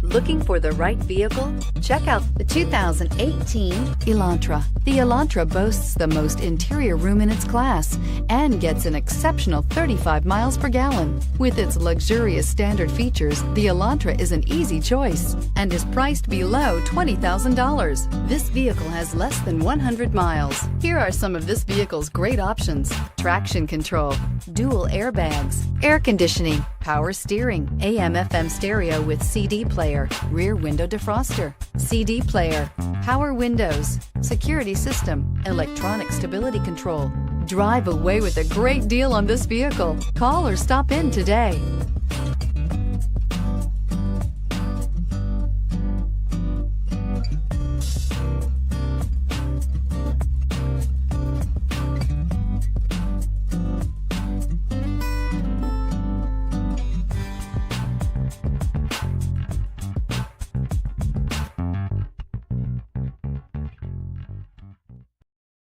Looking for the right vehicle? Check out the 2018 Elantra. The Elantra boasts the most interior room in its class and gets an exceptional 35 miles per gallon. With its luxurious standard features, the Elantra is an easy choice and is priced below $20,000. This vehicle has less than 100 miles. Here are some of this vehicle's great options: traction control, dual airbags, air conditioning, power steering, AM/FM stereo with CD player, rear window defroster, CD player, power windows, security system, electronic stability control. Drive away with a great deal on this vehicle. Call or stop in today.